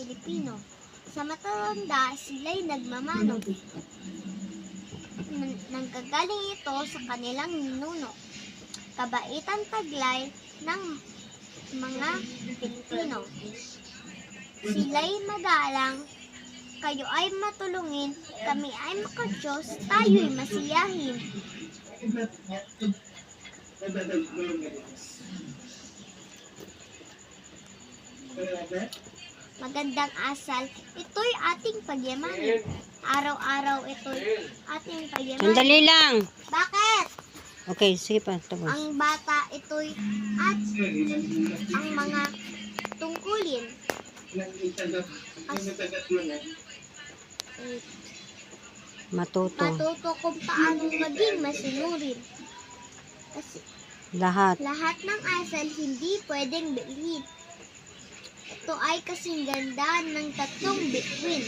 Pilipino. Sa matatanda, sila'y nagmamano. Nanggagaling ito sa kanilang ninuno. Kabaitan taglay ng mga Pilipino. Sila'y magalang, kayo ay matulungin, kami ay makadiyos, tayo'y masiyahin. Magandang asal, ito'y ating pagyamanin. Araw-araw ito'y ating pagyamanin. Sandali lang. Bakit? Okay, sige pa. Tapos. Ang bata ito'y at ang mga tungkulin. Matuto. Matuto kung paano maging masunurin. Kasi Lahat. lahat ng asal hindi pwedeng bilhin. Ito ay kasing ganda ng tatlong bituin.